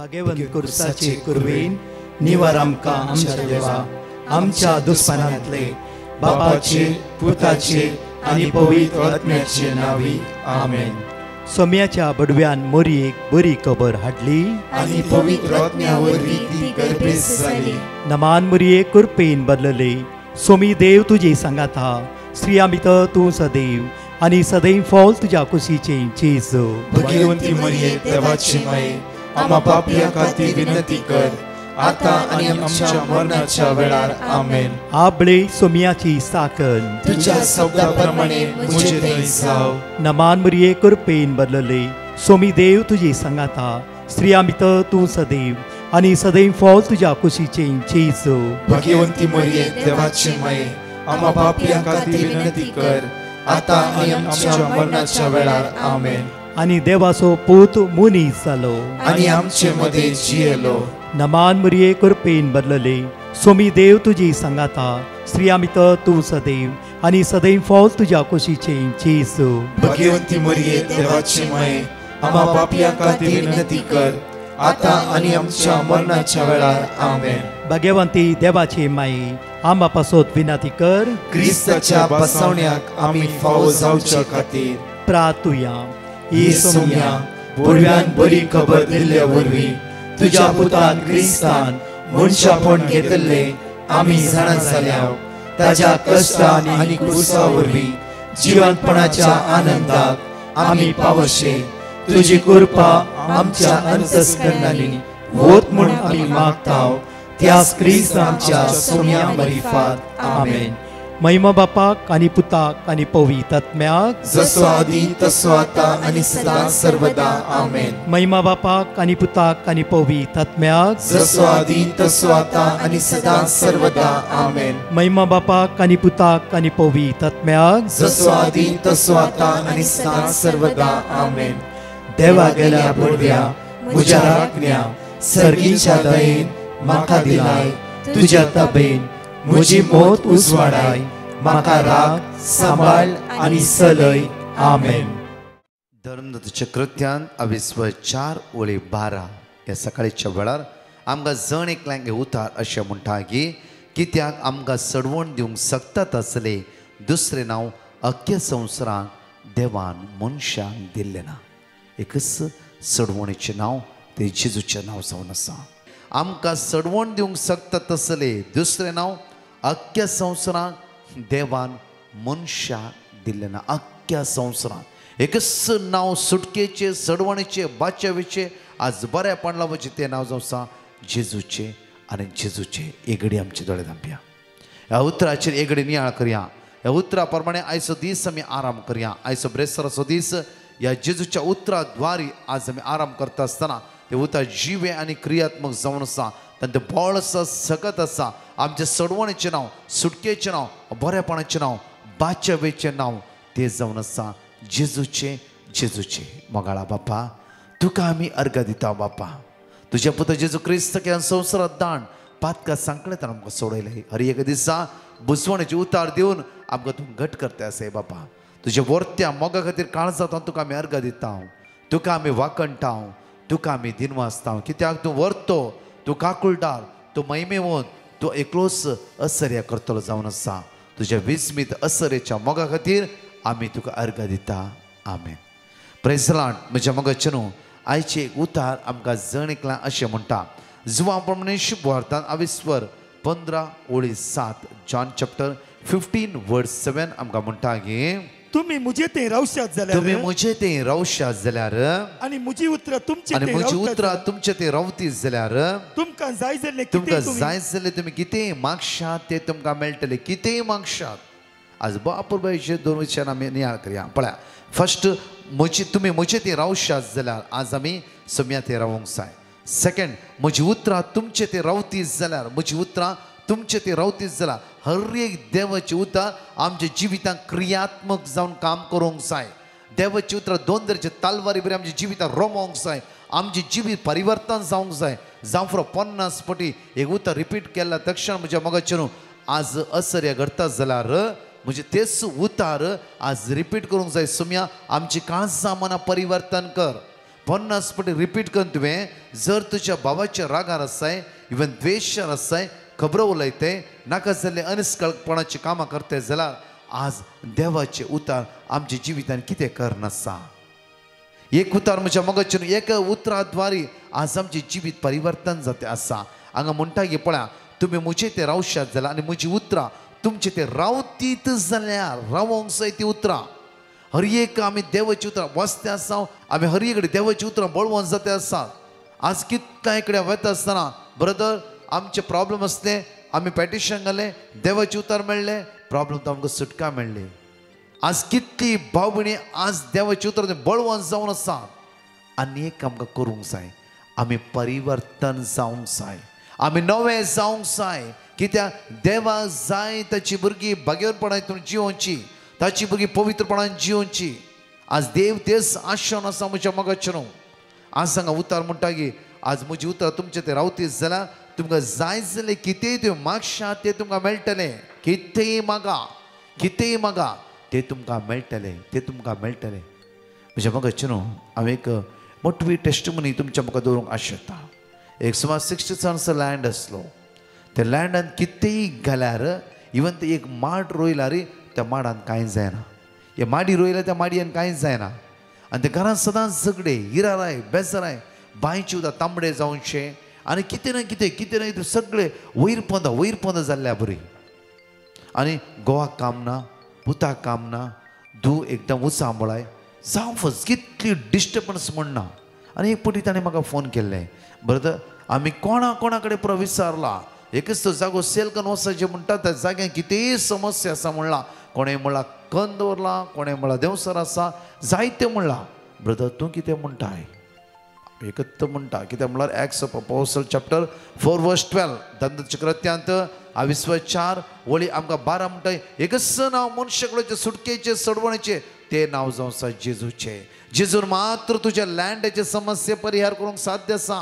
भगवंत कुर्साचे कुरवेन निवार आमकां आमच्या देवा आमच्या दुस्मनांतले बापाचे पुताचे आनी पवित्र आत्म्याचे नावी आमेन. सोम्याच्या बडव्यान मोरयेक बरी खबर हाडली आनी पवित्र आत्म्या वरवीं ती गर्भेस जाली. नमान मोरये कुरपेन बदलले. सोमी देव तुजे सांगात हा. स्त्रिया भितर तूं सदैव आनी सदैव फॉल तुज्या कुशीचे जेजू. भगवंती मरिये देवाची माये आम्हा पापियां खातीर विनंती कर आता आनी आमच्या मरणाच्या वेळार आमेन. आबळे सोम्याची साकन तुझ्या शब्दाप्रमाणे मुझे थंय जाव. नमान मोरये कुरपेन बदलले. सोमी देव तुजे सांगात हा. स्त्रिया भितर तूं सदैव आनी सदैव फॉल तुज्या कुशीचे जेजू. भगवंती मरिये देवाची माये आम्हा पापियां खातीर विनंती कर आता आनी आमच्या मरणाच्या वेळार आमेन. आनी देवाचो पूत मुनीस जालो आनी आमचे मदे जियेलो. नमान मोरये कुरपेन बदलले. सोमी देव तुजी सांगात हा. स्त्रिया भितर तूं सदैव आनी सदैव फॉल तुज्या कुशीचे जेजू. भगवंती मरिये देवाची माये आम्हा पापियां खातीर विनंती कर आता आनी आमच्या मरणाच्या वेळार आमेन. भगवंती देवाचे माये आम्हा पासत विनंती कर. क्रिस्ताच्या बसवण्याक आमी फावो जावच्या खातीर प्रार्थुया. ही सोम्या बडव्यान बरी खबर दिल्ल्या वरवीं तुज्या पुतान क्रिस्तान मनशापण घेतले आमी जाणा जाल्या. ताज्या कश्टान आनी क्रुसा वरवीं जिवंतपणाच्या आनंदाक आमी पावशे. तुजी कृपा आमच्या अंतस्करणांनी वोत म्हूण आमी मागताव. त्याच क्रिस्त आमच्या सोम्या मरिफात आमेन. महिमा बापाक आनी पुताक आनी पवित्र आत्म्याक जसो आदी तसो आता आनी सदां सर्वदा आमेन. महिमा बापाक आनी पुताक आनी पवित्र आत्म्याक जसो आदी तसो आता आनी सदां सर्वदा आमेन. महिमा बापाक आनी पुताक आनी पवित्र आत्म्याक जसो आदी तसो आता आनी सदां सर्वदा आमेन. देवा गेल्या बडव्या म्हज्या राखण्या सर्गीच्या दयेन म्हाका दिलाय. तुज्या ताबेन म्हजी मोत उजवाडाय. म्हाका राख सांबाळ आनी चलय. आमेन. धर्मदूताच्या कृत्यान 4:12 ह्या सकाळीच्या वेळार आमकां जण एकल्यांक उतार अशें म्हणटा की कित्याक आमकां सडवण दिवंक सकतात असले दुसरें नांव अख्ख्या संवसाराक देवान मनशांक दिल्लें ना. एकच सडवणीचें नांव ते जेजूचें नांव जावन आसा. आमकां सडवण दिवंक सकतात असले दुसरें नांव अख्ख्या संवसाराक देवान मनशाक दिल्लें ना. अख्ख्या संवसाराक एकच नांव सुटकेचे सडवणीचे बाच्यावेचे आज बरेपण लावचे तें नांव जावन आसा जेजूचे. आनी जेजूचे एगडी आमचे दोळे धांपया. ह्या उतराचेर एगडी नियाळ करया. ह्या उतरा प्रमाणे आयचो दीस आमी आराम करया. आयचो ब्रेस्तराचो दीस ह्या जेजूच्या उतरा द्वारी आज आमी आराम करता आसतना ते उतर जिवे आनी क्रियात्मक जावन आसा. तांचें बळ आसा सकत आसा. आमचे सडवणीचें नांव सुटकेचें नांव बरेपणाचें नांव बाच्यावेचें नांव तें जावन आसा जेजूचे. जेजूचे मोगाळा बापा तुका आमी अर्घ दिता. बापा तुज्या पुता जेजू क्रिस्त ह्या संवसारांत दाण पातका सांकळेंतल्यान आमकां सोडयलें. हर एक दिसा बुजवणेचे उतार दिवन आमकां तूं घट करता आसय. बापा तुज्या वर्त्या मोगा खातीर काळजांत तुका आमी अर्घ दिता. तुका आमी वाकणटा. तुका आमी दिनवासता. कित्याक तूं वर्तो तूं काकुळटार तूं महिमेवंत तूं एकलोच असर्या करतलो जावन आसा. तुज्या विस्मीत असरेच्या मोगा खातीर आमी तुका अर्घ दिता. आमेन. Praise the lord. म्हज्या मोगाचे न्हू आयचे एक उतार आमकां जण एकलां अशें म्हणटा. जुवा प्रमाणे शुभ वार्तांत 15:7 जॉन चॅप्टर 15:7 आमकां म्हणटा की तुम्ही मुझे ते रावशात जाल्यार तुम्ही मुझे ते रावशात जाल्यार आणि मुजी उतरां तुमचे आणि मुजी उतरां तुमचे ते रावतीस जाल्यार तुमकां जाय जाल्ले तुम्ही कितें मागशात ते तुमकां मेळटले. कितेंय मागशात. आज बापूरबाईचे 2 विशयान आमी नियाळ करया. पळया फर्स्ट तुम्ही मुझे ते रावशात जाल्यार आज आमी सोम्या ते रावंक जाय. सेकंड म्हजी उतरां तुमचे ते रावतीस जाल्यार म्हजी उतरां तुमचे ते रावतीस जाल्यार हर एक देवाची उतर आमच्या जिवितांत क्रियात्मक जावन काम करूंक जाय. देवाची उतरां 2 तरेचे तालवारी बरी आमच्या जिवितांत रोमोंक जाय. आमचे जिवीत परिवर्तन जावंक जाय. जावं फुडें 50 फावटी एक उतर रिपीट केल्या तक्षण म्हज्या मोगाचेर आज असर्या घडटा जाल्यार म्हणजे तेच उतार आज रिपीट करूंक जाय. सोम्या आमची काळजां मनां परिवर्तन कर. 50 फावटी रिपीट करून तुवें जर तुज्या बाबाच्या रागार आसाय इवन द्वेशार आसाय खबरो उलयते नाका जाल्ले अनिस्कळपणाची कामां करते जाल्यार आज देवाचे उतार आमच्या जिवितान कितें करनासा. एक उतार म्हज्या मोगाचेर एका उतराद्वारे आज आमचे जिवीत परिवर्तन जाते आसा. हांगा म्हणटा की पळया तुमी मुझे ते रावशात जाल्यार आनी म्हजी उतरां तुमचे ते रावतीत जाल्यार रावोंक जाय ती उतरां. हर एक आमी देवाची उतरां वाचते आसा आमी हर एक कडेन देवाची उतरां बळोवन जाते आसात. आज कितल्या कडेन वता आसतना ब्रदर आमचे प्रॉब्लेम असले आमी पेटिशन घालें देवाचे उतार मेळ्ळे प्रॉब्लेम तो आमकां सुटका मेळ्ळी. आज कितली भाव भयणी आज देवाचे उतर बळवंत जावन आसात. आनी एक आमकां करूंक जाय आमी परिवर्तन जावंक जाय आमी नवे जावंक जाय. कित्याक देवाक जाय ताची भुरगीं भाग्यवानपणान जिवोवची ताची भुरगीं पवित्रपणान जिवोवची. आज देव तेच आशेन आसा म्हज्या मोगाचेर. आज हांगा उतार म्हणटा की आज म्हजी उतर तुमचे ते रावती जाल्यार तुमकां जाय जाल्यार कितेंय तुवें मागशात तें तुमकां मेळटलें. कितेंय मागा ते तुमकां मेळटलें ते तुमकां मेळटलें. म्हज्या मोगाचेर हांव एक मोटवी टेस्टिमोनी तुमच्या म्हाका दवरूंक आशेता. एक सुमार 60 टन्स लँड आसलो. त्या लँडान कितेंय घाल्यार इवन ते एक माड रोयल्यार त्या माडान कांय जायना. हे माडी रोयल्यार त्या माडयेन कांयच जायना. आनी त्या घरांत सदांच झगडे हिराराय बेजाराय बांयचे उदक तांबडे जावचे आनी कितें ना कितें सगळे वयर पोंदा जाल्ल्या बरी. आनी घोवाक काम ना पुताक काम ना धू एकदम उसांबळाय जावं फस कितली डिस्टर्बन्स म्हणना. आनी एक पटी ताणें म्हाका फोन केल्ले ब्रदर आमी कोणा कडेन पुरो विचारला एकच तो जागो सेल करून वचचे म्हणटा त्या जाग्यार कितेंय समस्या आसा म्हणला. कोणें म्हणला कन्न दवरला कोणें म्हणला देवसर आसा जायते म्हणला. ब्रदर तूं कितें म्हणटाय एकच म्हणटा कित्याक म्हणल्यार एक्ट्स ऑफ अपोस्टल्स चॅप्टर 4:12 धंदचक्रत्यांत 24 वळी आमकां 12 म्हणटाय एकच नांव मनशाचे सुटकेचे सडवणेचे ते नांव जावन आसा जेजूचे. जेजून मात्र तुज्या लँडाचे समस्या परिहार करूंक साध्य आसा.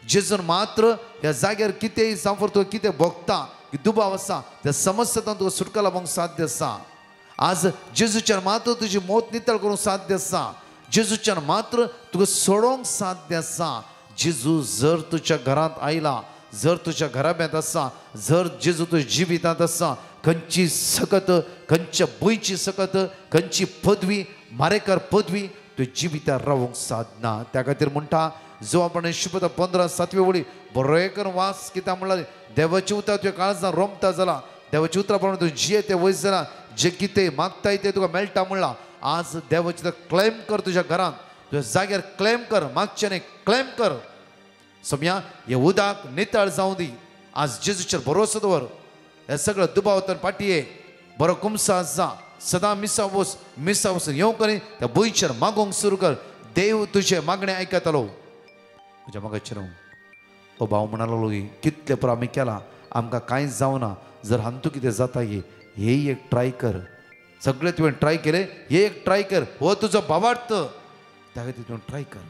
जेजून मात्र ह्या जाग्यार कितेंय जावं तुका कितें भोगता दुबाव आसा त्या समस्येंतल्यान तुका सुटका लावंक साध्य आसा. आज जेजूच्यान मात्र तुजी मौत नितळ करूंक साध्य आसा. जेजूच्यान मात्र तुका सोडोवंक साध्य आसा. जेजू जर तुज्या घरांत आयला जर तुज्या घराब्यांत आसा जर जेजू तुज्या जिवितांत आसा खंयची सकत खंयच्या भंयची सकत खंयची पदवी मारेकार पदवी तुज्या जिवितांत रावंक साधना. त्या खातीर म्हणटा जो आपण शुभता 15-7 वळी बरोयकर वास कित्याक म्हणल्यार देवाची उतर तुवें काळजांत रोमता जाल्यार देवाची उतरां प्रमाणे तूं जिये तें वयस जाल्यार जे कितें मागताय तें तुका मेळटा म्हणला. आज देवाची उतर क्लेम कर तुज्या घरांत तुज्या जाग्यार क्लेम कर मागचें न्ही क्लेम कर. सोम्या हे उदक नितळ जावं दी. आज जेजूचेर भरोसो दवर. हे सगळं दुबावतन पाटये बरो कुमसा जा सदां मिसावस येवं करी त्या भुंयचेर मागोवंक सुरू कर. देव तुजे मागणें आयकतलो. म्हज्या मोगाचेर हो भाव म्हणलो कितले पुरो आमी केलां आमकां कांयच जावना. जर हांतू कितें जाता हे एक ट्राय कर. सगळें तुवें ट्राय केलें हे एक ट्राय कर. हो तुजो भावार्थ त्या खातीर तुवें ट्राय कर.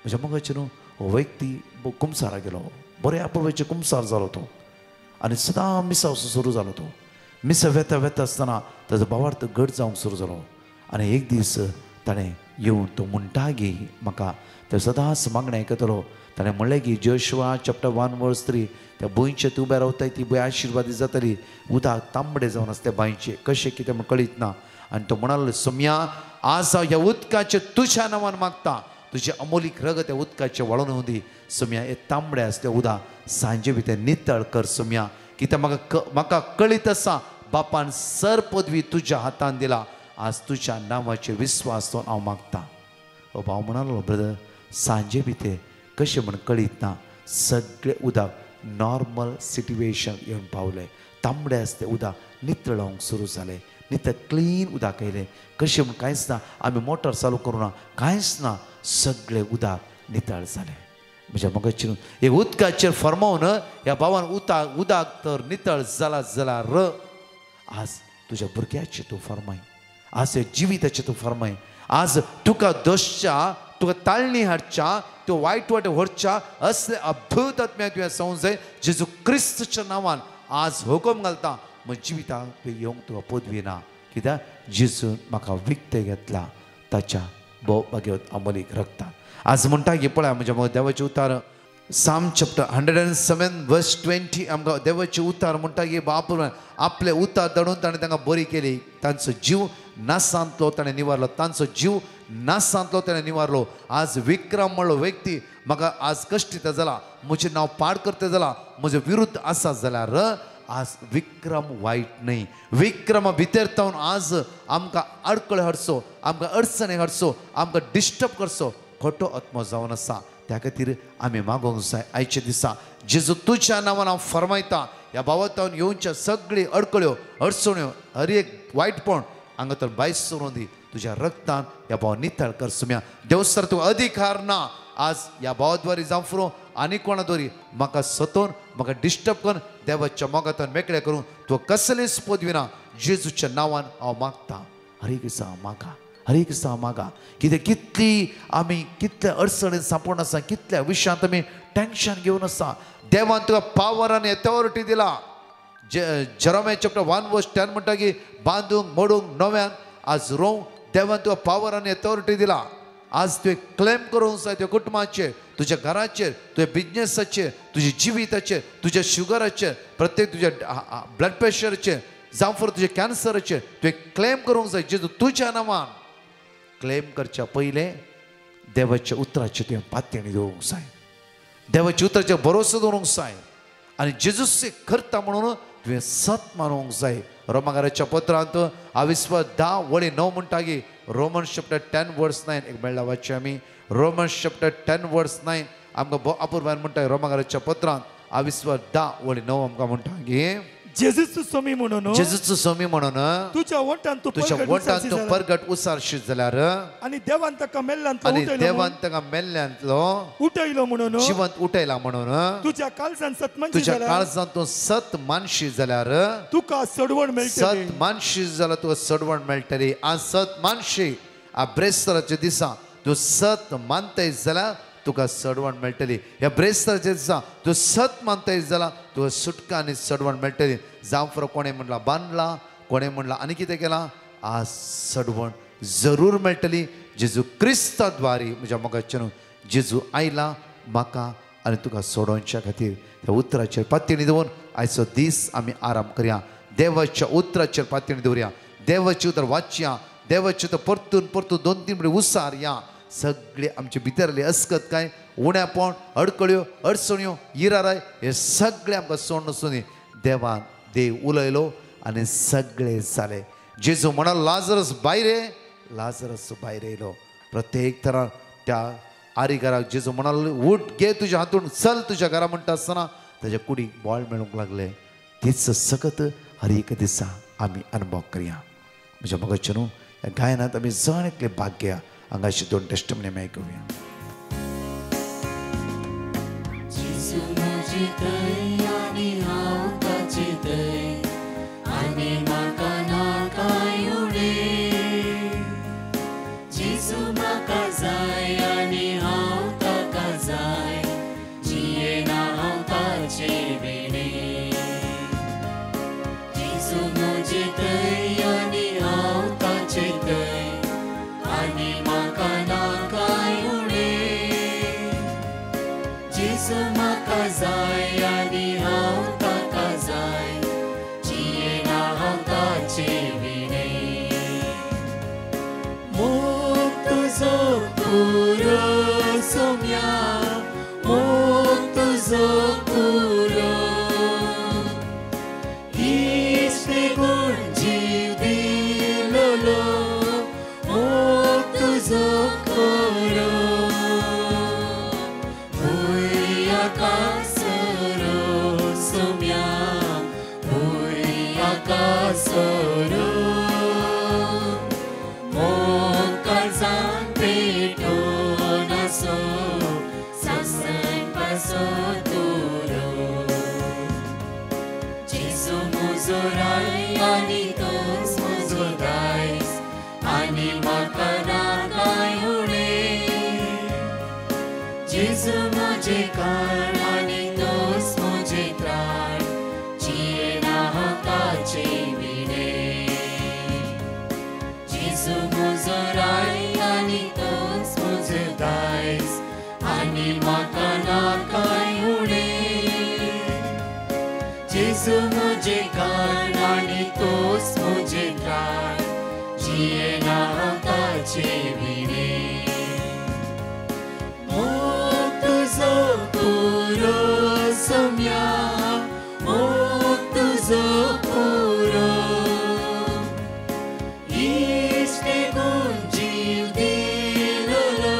म्हज्या मोगाचेर हो व्यक्ती कुमसारा गेलो बऱ्या पळोवचे कुमसार जालो तो आनी सदां मिसाव सुरू जालो तो. मिसा वेता आसतना ताजो भावार्थ घट जावंक सुरू जालो. आनी एक दीस ताणें येवन तो म्हणटा गे म्हाका ते सदांच मागणें आयकतलो. ताणें म्हणलें की जोशुआ चॅप्टर 1:3 त्या भुंयचे तूं उबें रावताय ती भंय आशिर्वादी जातली. उदक तांबडे जावन आसा त्या बांयचे कशें कितें म्हण कळीत ना. आनी तो म्हणालो सोम्या आज हांव ह्या उदकाचे तुज्या नांवान मागता तुजे अमोलीक रग त्या उदकाचे वळोवन दी. सोम्या हे तांबडे आसा तें उदक सांजे भितर नितळ कर सोम्या. कित्याक म्हाका कळीत आसा बापान सर पदवी तुज्या हातान दिला. आज तुज्या नांवाचे विस्वास तो हांव मागता. हो भाव म्हणालो ब्रदर सांजे भितर कशें म्हण कळीत ना सगळें उदक नॉर्मल सिट्युएशन येवन पावलें. तांबडे आसा तें उदक नितळ जावंक सुरू जालें. नितळ क्लीन उदक येयलें. कशें म्हण कांयच ना आमी मोटर चालू करूं ना कांयच ना सगळें उदक नितळ जालें. म्हज्या मोगाचेर हे उदकाचेर फर्मावन ह्या भावान उदक तर नितळ जाला जाल्यार आज तुज्या भुरग्याचेर तूं फर्माय. आज हे जिविताचेर तूं फर्माय. आज तुका दोशच्या तुका ताळणी हाडच्या त्यो वायट वाटे व्हरच्या असले अद्भुत आत्म्या तुवें सांगूंक जाय. जेजू क्रिस्तच्या नांवान आज हुकम घालता म्हज्या जिविताक येवंक तुका पदवी ना. कित्याक जेजून म्हाका विकतें घेतला ताच्या भोव भाग्यवत अमोलीक रगतान. आज म्हणटा की पळय म्हणजे मग देवाचे उतार Psalm chapter 107 verse 20 आमकां देवाचे उतार म्हणटा की बापूर आपले उतार दडून ताणें तांकां बरी केली तांचो जीव नासांतलो ताणें निवारलो तांचो जीव नासांतलो ताणें निवारलो आज विक्रम म्हणलो व्यक्ती म्हाका आज कश्टित जाला म्हजें नांव पाड करता जाला म्हजे विरुद्ध आसा जाल्यार आज विक्रम वायट न्ही विक्रमा भितर तावन आज आमकां आडकळे हाडचो आमकां अडचणी हाडचो आमकां डिस्टर्ब करचो खोटो आत्मो जावन आसा त्या खातीर आमी मागोवंक जाय आयचे दिसा जेजू तुज्या नांवान हांव फरमायता ह्या भावातावन येवच्या सगळी अडकळ्यो अडचण्यो हर एक वायटपण हांगा तर भायर सरून दी तुज्या रक्तान ह्या भाव नितळ कर सुम्या देवसर तूं अधिकार ना आज ह्या भावाद्वारी जावं फुरो आनी कोणा दोरी म्हाका सतोवन म्हाका डिस्टर्ब कर देवाच्या मोगातान मेकळे करून तूं कसलेंच पदविना जेजूच्या नांवान हांव मागता हर एक दिसा हांव मागा हर एक दिसा मागा कितें कितली आमी कितल्या अडचणीन सांपोवन आसा कितल्या विशयांत आमी टेंशन घेवन आसा देवान तुका पावर आनी अथॉरिटी दिला जेरोमिया चॅप्टर 1 वर्स 10 म्हणटा की बांदूंक मोडूंक नव्यान आज रोवंक देवान तुका पावर आनी अथॉरिटी दिला आज तुवें क्लेम करूंक जाय तुज्या कुटुंबाचेर तुज्या घराचेर तुज्या बिजनेसाचेर तुज्या जिविताचेर तुज्या शुगराचेर प्रत्येक तुज्या ब्लड प्रेशराचेर जावं फॉर तुज्या कॅन्सराचेर तुवें क्लेम करूंक जाय जेजू तुज्या नांवान क्लेम करच्या पयले देवाच्या उतराचेर तुवें पातयणी दवरूंक जाय देवाच्या उतराचेर भरोसो दवरूंक जाय आनी जेजूस करता म्हणून तुवें सत मानूंक जाय रोमाकाराच्या पत्रांत अविस्वास 10 वळी 9 म्हणटा की रोमन्स चॅप्टर 10 वर्स 9 एक मेळ्ळा वाचचें आमी रोमन्स चॅप्टर 10 वर्स 9 आमकां अपूर्वान म्हणटा रोमाकाराच्या पत्रांत अविस्वास 10 वळी 9 आमकां म्हणटा की जेजूचो सोमी म्हणून जेजूचो सोमी म्हणून तुज्या वंटान तूं परगट उसारशीत जाल्यार आनी देवान ताका मेल्ल्यांतलो उठयलो म्हणून जिवंत उठयला म्हणून तुज्या काळजान सतमानशी तुज्या काळजांत तूं सत मानशी जाल्यार तुका सडवण मेळटली सत मानशी जाल्यार तुका सडवण मेळटली आ सत मानशी आ ब्रेस्तराच्या दिसा तूं सत मानताय जाल्यार तुका सडवण मेळटली ह्या ब्रेस्तराच्या दिसा तूं सत मानताय जाल्यार तुका सुटका आनी सडवण मेळटली जावं फरो कोणें म्हणला बांदला कोणें म्हणला आनी कितें केलां आज सडवण जरूर मेळटली जेजू क्रिस्ता द्वारी म्हज्या मोगाचेर जेजू आयला म्हाका आनी तुका सोडोवच्या खातीर ह्या उतराचेर पातयणी दवरून आयचो दीस आमी आराम करया देवाच्या उतराचेर पातयणी दवरया देवाचें उतर वाचया देवाचें उतर परतून परतून 2-3 फावटी उसारया सगळे आमचे भितरले अस्कत काय उण्यापण अडकळ्यो अडचण्यो इराराय हे सगळे आमकां सोडून वचून देवान देव उलयलो आनी सगळे जाले जेजू म्हणा लाजरस भायर येयलो प्रत्येक तरां त्या आरीकाराक जेजू म्हणालो उठ घे तुज्या हातून चल तुज्या घरा म्हणटा आसतना ताच्या कुडीक बॉल मेळूंक लागले तीच सकत हर एक दिसा आमी अनुभव करया म्हज्या मोगाचेर ह्या गायनांत आमी जण एकले भाग घेया हांगाची 2 टेस्टमनी आमी आयकुया जेजू म्हजी दय आनी हांव ताची दय आनी म्हाका नाकाय उणें जेजू म्हाका जाय आनी हांव ताका जाय जियेना हांव ताचे विणे जेजू म्हजी दय आनी हांव ताची दय आनी म्हाका नाकाय उणें जेजू म्हाका जाय आनी हांव ताका जाय जियेना हांव ताचे विणे मोग तुजो पुरो सोम्या मोग तुजो पुरो इश्टे गूण जीव दिलोलो मोग तुजो पुरो आकासरो सोम्या आकासरो मोग काळजान पेटोवन आसो सासन पासो तुरो जेजू म्हजो राय आनी तोच म्हजो दायज आनी म्हाका नाकाय उणें जेजू म्हजे काळ आनी तोच म्हजे त्राण जियेना हांव ताचे विणे जेजू म्हजो राय आनी तोच म्हजो दायज येसू मुझे कान आणि तोच मुझे त्राण जियेना ताचे विणे मोग तुझो पुरो सोम्या मोग तुझो पुरो इश्टे गुण जीव दिलोलो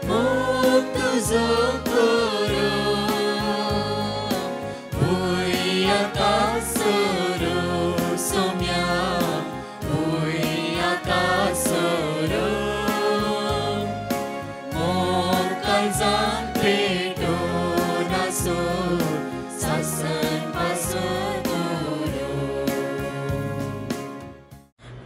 मोग तुझो पुरो भुया कासरो सोम्या भुया कासरो मोग काळजान पेटो नासो सासन पासो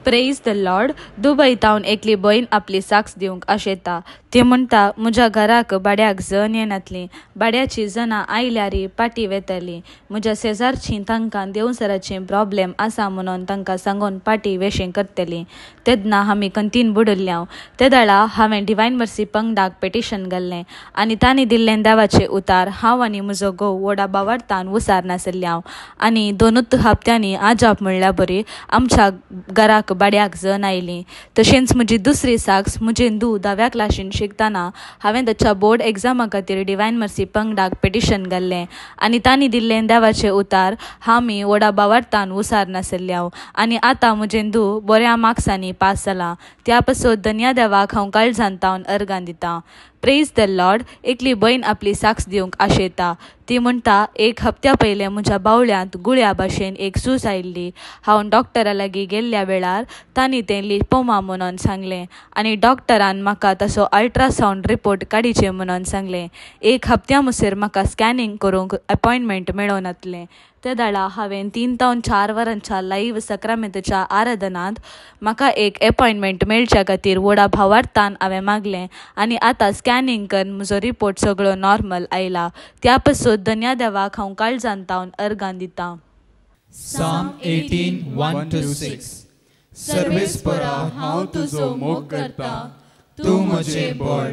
प्रेज द लॉर्ड. दुबईतावन एकली बहीण आपली साक्ष दिवंक आशेता. ती म्हणटा, म्हज्या घराक बाड्याक जन येनातली. बाड्याची जनां आयल्यारी पाटी वेतली. म्हज्या शेजारचीं तांकां देवसराचें प्रॉब्लेम आसा म्हणून तांकां सांगून पाटी वेशें करतली. तेदना आमी कंतीन बुडल्यांव. ते दाळा हांवें डिवायन मर्सी पंगडाक पेटिशन घाल्लें आनी तांणी दिल्लें देवाचें उतार हांव आनी म्हजो घोव व्हडा बावार्थान उसार नासल्यांव. आनी 2 हप्त्यांनी आजाप म्हणल्यार बरी आमच्या घराक बाड्याक जन आयली. तशेंच म्हजी दुसरी साक्ष, म्हजें धूव 10व्या क्लासीन शिकतना हांवें ताच्या बोर्ड एग्जामा खातीर डिवायन मर्सी पंगडाक पेटिशन घाल्लें आनी तांणी दिल्लें देवाचें उतार हांव व्हडा बावार्थान उसार नासल्यांव. आनी आतां म्हजें धूव बऱ्या मार्क्सांनी पास जालां. त्या पासून धन्य देवाक हांव काळजांतावन अर्गां दितां. Praise the Lord. एकली बहीण आपली साक्ष दिवंक आशेता. ती म्हणटा, 1 हप्त्या पयलें म्हज्या बावळ्यांत गुळ्या भाशेन एक सूज आयिल्ली. हांव डॉक्टरा लागीं गेल्ल्या वेळार तांणी तें लिपोमा म्हणून सांगलें आनी डॉक्टरान म्हाका ताचो अल्ट्रासावंड रिपोर्ट काडीचे म्हणून सांगलें. 1 हप्त्या मुसेर म्हाका स्कॅनिंग करूंक अपॉयंटमेंट मेळोन येतलें. त्या दाळा हांवें 3 ते 4 वरांच्या लाईव्ह सक्रामेंतच्या आराधनांत म्हाका एक अपॉयंटमेंट मेळच्या खातीर व्हडा भावार्थान हांवें मागलें आनी आतां स्कॅनिंग करून म्हजो रिपोर्ट सगळो नॉर्मल आयला. त्या पासून धन्य देवाक हांव काळजांतावन अर्गां दितां. Psalm 18, 1-6. सर्वेस्परा हांव तुजो मोग करता, तूं म्हजें बळ.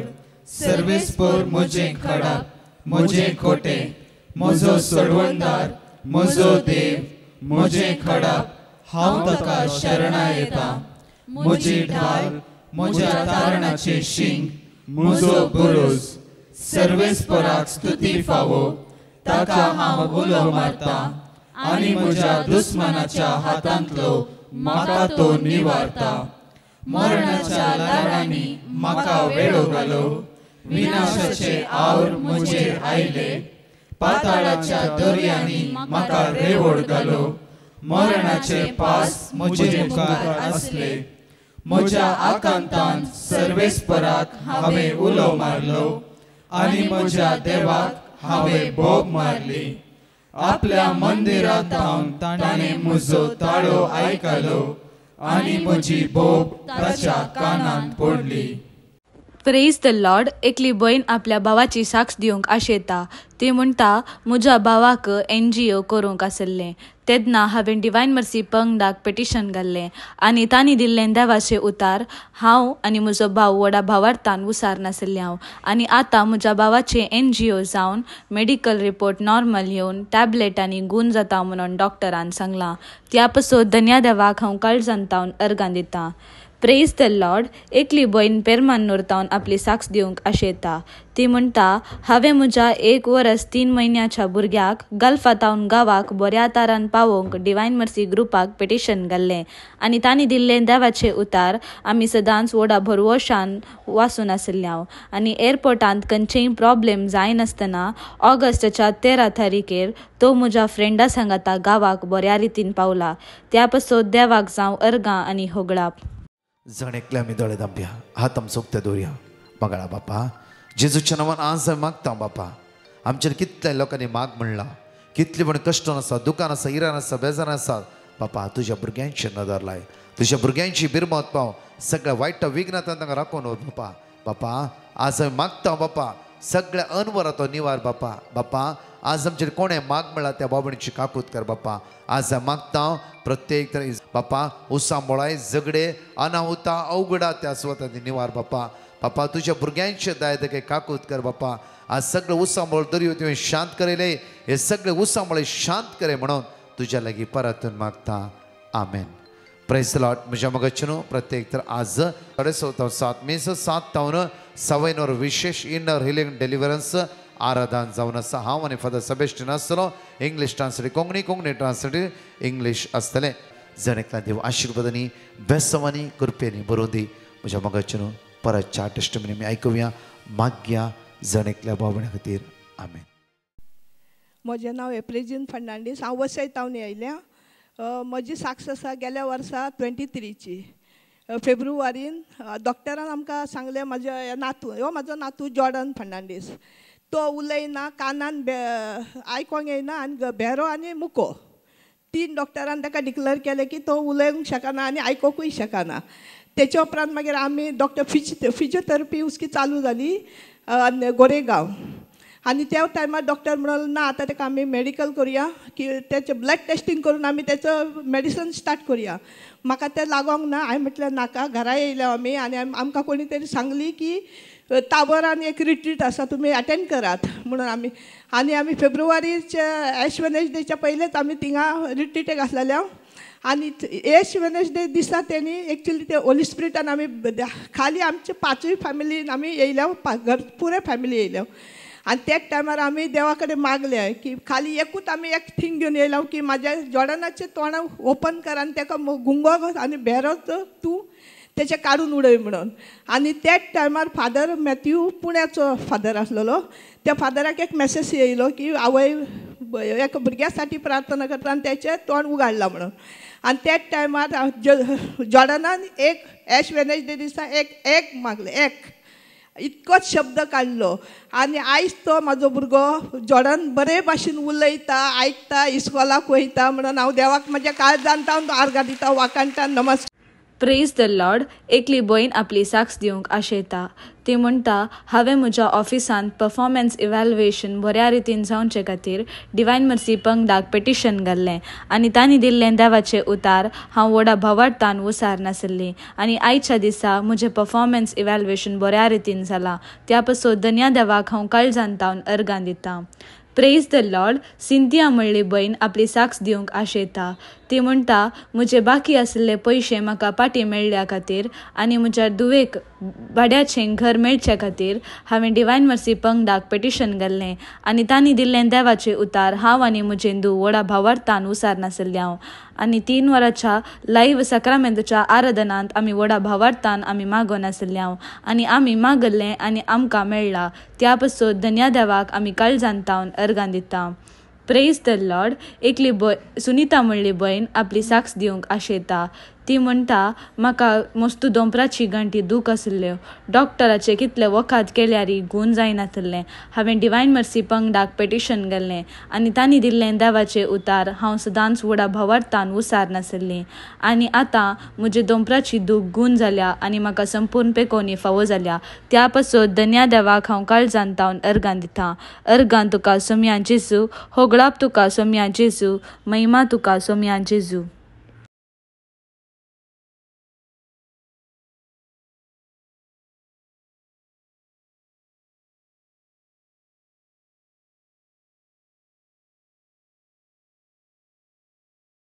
सर्वेस्पर म्हजें खडाप, म्हजें खोटें, म्हजो सोडवणदार, म्हजो देव, म्हजें खडाप, हांव ताका शरणा येता. म्हजी ढाल, म्हज्या तारणाचें शिंग, म्हजो बुरूज. सर्वेस्पराक स्तुती फावो, ताका हांव उलो मारता आनी म्हज्या दुस्मनाच्या हातांतलो म्हाका तो निवारता. मरणाच्या लाडांनी म्हाका वेळो घालो, विनाशाचे आवर म्हजेर आयले. पाताळाच्या दर्यांनी म्हाका रेवड घालो, मरणाचे पास म्हजे मुखार आसले. म्हज्या आकांतांत सर्वेस्पराक हांवें उलो मारलो आनी म्हज्या देवाक हांवें बोब मारली. आपल्या मंदिरांत धांवन ताणें म्हजो ताळो आयकलो आनी म्हजी बोब ताच्या कानांत पडली. Praise the Lord. एकली बहीण आपल्या भावाची साक्ष दिवंक आशेता. ती म्हणटा, म्हज्या भावाक NGO करूंक आसलें. तेदना हांवें डिवायन मर्सी पंगडाक पेटिशन घाल्लें आनी तांणी दिल्लें देवाचें उतार हांव आनी म्हजो भाव व्हडा भावार्थान उसार नासल्यांव. आनी आतां म्हज्या भावाचें NGO जावन मेडिकल रिपोर्ट नॉर्मल येवन टॅबलेटांनी गूण जाता म्हणून डॉक्टरान सांगलां. त्या पासून धन्य देवाक हांव काळजांतावन अर्गां दितां. Praise the Lord. एकली बहीण पेरमान्नूरतावन आपली साक्ष दिवंक आशेता. ती म्हणटा, हांवें म्हज्या 1 वर्स 3 म्हयन्याच्या भुरग्याक गल्फातावन गांवाक बऱ्या तारान पावोवंक डिवायन मर्सी ग्रुपाक पेटिशन घाल्लें आनी तांणी दिल्लें देवाचें उतार आमी सदांच व्हडा भरवशान वाचून आसल्यांव. आनी एअरपोर्टांत खंयचेय प्रॉब्लेम जायनासतना ऑगस्टच्या 13 तारीखेर तो म्हज्या फ्रेंडा सांगाता गांवाक बऱ्या रितीन पावला. त्या पासून देवाक जावं अर्गां आनी होगळाप. जण एकले आमी दोळे धांपया, हात आमचो उक्ते दवरया. मंगळा बापा, जेजूच्या नांवान आज मागता बापा, आमचेर कितले लोकांनी माग म्हणला, कितली पण कश्ट आसा, दुकान आसा, इराण आसा, बेजार आसा बापा, तुज्या भुरग्यांची नदर लाय, तुज्या भुरग्यांची बिरमत पाव, सगळ्या वायट विघ्नांतल्यान तांकां राखून उर बापा. बापा आज हांवें मागता बापा, सगळ्या अनवराचो निवार बापा. बापा आज आमचेर कोणें माग म्हणला त्या बाबणीची काकूत कर बापा. आज हांव मागता प्रत्येक बापा उसांबोळाय झगडे अनाहुता अवघडा त्या स्वतांनी निवार बापा. बापा तुझ्या भुरग्यांचे दाय दे काकूत कर बापा आज सगळे उसांबळ दर्यो तुवें शांत करेले हे सगळे उसांबळे शांत करे म्हणून तुझ्या लागी परतून मागता आमेन प्रेज द लॉर्ड म्हज्या मगचनो प्रत्येक तर आज 7 मे 7 तावन 7 विशेष इनर हिलिंग डेलिव्हरन्स आराधन जावन आसा हांव आनी फादर सेबेस्टियन आसतलो English translate Konkani translate English आसतले जणेकला देव आशिर्वादांनी बेसवानी कृपेनी बरोवन दी म्हज्या मगचनो परत 4 टेस्टमनी आमी आयकुया मागया जणेकल्या भावण्या खातीर आमेन म्हजें नांव एप्रिजीन फर्नांडीस हांव वसई तावन येयल्या म्हजी साक्स आसा गेल्या वर्सा 23ची फेब्रुवारीन डॉक्टरान आमकां सांगलें म्हाजे नातू हो म्हाजो नातू जॉर्डन फर्नांडीस तो उलयना कानान आयकोंक येयना आनी बेरो आनी मुको 3 डॉक्टरान ताका डिक्लेअर केलें की तो उलयूंक शकना आनी आयकोंकूय शकना तेच्या उपरांत मागीर आमी डॉक्टर फिजिओथेरपी उसकी चालू जाली गोरेगांव आनी त्या टायमार डॉक्टर म्हणलो ना आतां ताका आमी मेडिकल करुया की तेचें ब्लड टेस्टींग करून आमी तेचो मेडिसन स्टार्ट करुया म्हाका तें लागोंक ना हांवें म्हटलें नाका घरा येयल्या आमी आनी आमकां कोणी तरी सांगली की ताबोरान एक रिट्रीट आसा तुमी अटेंड करात म्हणून आमी फेब्रुवारीचे एश वेनसडेच्या पयलेच आमी थिंगा रिट्रीटेक आसलेले आनी एश वेनसडे दिसा तेणी एक्चुली ते होली स्पिरिटान आमी खाली आमचे 5 फॅमिलीन आमी येयल्या घर पुरे फॅमिली येयल्या आनी त्याच टायमार आमी देवा कडेन मागलें की खाली एकूच आमी एक थिंग घेवन येयलो की म्हाज्या जॉर्डनाचें तोंड ओपन कर आनी ताका गुंगो आनी बेरो तूं तेचे काडून उडय म्हणून आनी त्याच टायमार फादर मॅथ्यू पुण्याचो फादर आसलेलो त्या फादराक एक मॅसेज येयलो की आवय एक भुरग्या साठी प्रार्थना करता आनी तेचें तोंड उगाडलां म्हणून आनी त्याच टायमार जॉर्डनान एक एश वेनसडे दिसा एक मागलें एक इतकोच शब्द काडलो आनी आयज तो म्हाजो भुरगो जॉर्डन बरे भाशेन उलयता आयकता इस्कॉलाक वयता म्हणून हांव देवाक म्हाज्या काळजांत हांव आर्गां दिता वाकाणटा नमस्कार प्रेज द लॉर्ड एकली बहीण आपली साक्स दिवंक आशेता ती म्हणटा हांवें म्हज्या ऑफिसांत परफॉर्मन्स इवॅल्युएशन बऱ्या रितीन जावचे खातीर डिवायन मर्सी पंगडाक पेटिशन घाल्लें आनी तांणी दिल्लें देवाचें उतार हांव व्हडा भवार्थान उसार नासली आनी आयच्या दिसा म्हजें परफॉर्मन्स इवॅल्युएशन बऱ्या रितीन जालां त्या पासून धन्या देवाक हांव काळजान तावन अर्गां दितां प्रेज द लॉर्ड सिंथिया म्हणली बहीण आपली साक्स दिवंक आशेता ती म्हणटा म्हजे बाकी आसले पयशे म्हाका पाटी मेळ्ळ्या खातीर आनी म्हज्या धुवेक भाड्याचें घर मेळचे खातीर हांवें डिवायन मर्सी पंगडाक पेटिशन घाल्लें आनी तांणी दिल्लें देवाचें उतार हांव आनी म्हजें धूव व्हडा भावार्थान उसार नासलें हांव आनी 3 वरांच्या लायव्ह सक्रामेंतच्या आराधनांत आमी व्हडा भावार्थान आमी मागोन आसलें हांव आनी आमी मागल्लें आनी आमकां मेळ्ळां त्या पासून धन्या देवाक आमी काळजान तावन अर्गां दिता प्रेज द लॉर्ड एकली सुनीता म्हणली बहीण आपली साक्स दिवंक आशेता ती म्हणटा म्हाका मस्तू दोंपराची गांठी दूख आसल्यो डॉक्टराचे कितले वखद केल्यारी गूण जायनासलें हांवें डिवायन मर्सी पंगडाक पेटिशन घाल्लें आनी तांणी दिल्लें देवाचें उतार हांव सदांच व्हडा भवार्थान उसार नासलीं आनी आतां म्हजे दोंपराची दूख गूण जाल्या आनी म्हाका संपूर्ण पेकोनी फावो जाल्या त्या पासून धन्या देवाक हांव काळजान तावन अर्गां दितां अर्गां तुका सोम्या जेजू होगळाप तुका सोम्या जेजू महिमा तुका सोम्या जेजू